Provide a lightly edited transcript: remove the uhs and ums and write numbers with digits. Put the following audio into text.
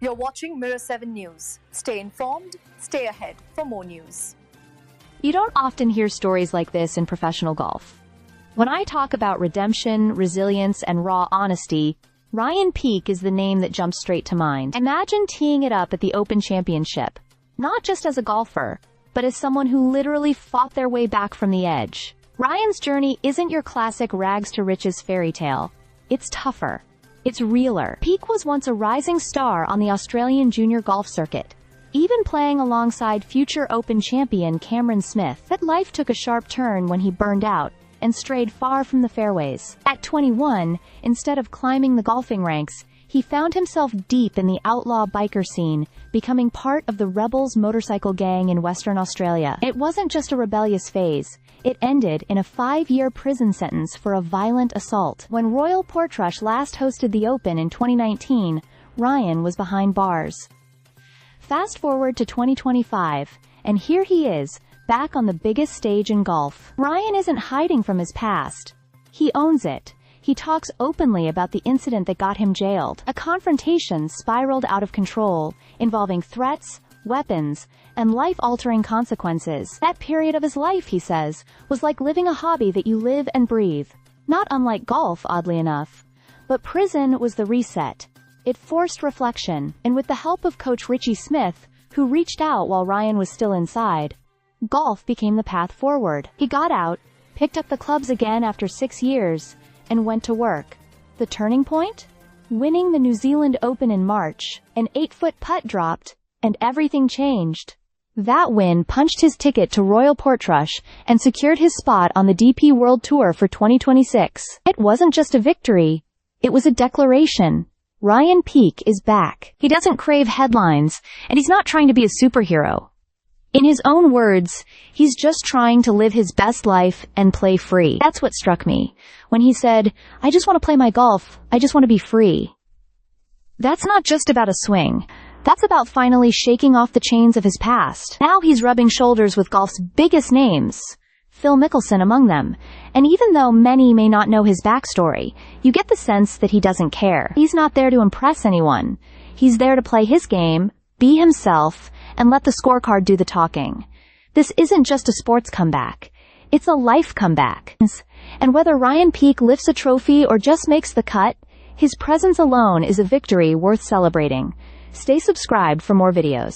You're watching Mirror 7 News. Stay informed, stay ahead for more news. You don't often hear stories like this in professional golf. When I talk about redemption, resilience, and raw honesty, Ryan Peake is the name that jumps straight to mind. Imagine teeing it up at the Open Championship, not just as a golfer, but as someone who literally fought their way back from the edge. Ryan's journey isn't your classic rags-to-riches fairy tale. It's tougher. It's realer. Peake was once a rising star on the Australian junior golf circuit, even playing alongside future Open champion Cameron Smith. But life took a sharp turn when he burned out and strayed far from the fairways. At 21, instead of climbing the golfing ranks, he found himself deep in the outlaw biker scene, becoming part of the Rebels motorcycle gang in Western Australia. It wasn't just a rebellious phase. It ended in a 5-year prison sentence for a violent assault. When Royal Portrush last hosted the Open in 2019, Ryan was behind bars. Fast forward to 2025, and here he is, back on the biggest stage in golf. Ryan isn't hiding from his past. He owns it. He talks openly about the incident that got him jailed. A confrontation spiraled out of control, involving threats, weapons, and life-altering consequences. That period of his life, he says, was like living a hobby that you live and breathe. Not unlike golf, oddly enough. But prison was the reset. It forced reflection, and with the help of coach Richie Smith, who reached out while Ryan was still inside, golf became the path forward. He got out, picked up the clubs again after 6 years, and went to work. The turning point? Winning the New Zealand Open in March, an 8-foot putt dropped, and everything changed. That win punched his ticket to Royal Portrush and secured his spot on the DP World Tour for 2026. It wasn't just a victory, it was a declaration. Ryan Peake is back. He doesn't crave headlines, and he's not trying to be a superhero. In his own words, he's just trying to live his best life and play free. That's what struck me, when he said, "I just want to play my golf, I just want to be free." That's not just about a swing. That's about finally shaking off the chains of his past. Now he's rubbing shoulders with golf's biggest names, Phil Mickelson among them. And even though many may not know his backstory, you get the sense that he doesn't care. He's not there to impress anyone. He's there to play his game, be himself, and let the scorecard do the talking. This isn't just a sports comeback. It's a life comeback. And whether Ryan Peake lifts a trophy or just makes the cut, his presence alone is a victory worth celebrating. Stay subscribed for more videos.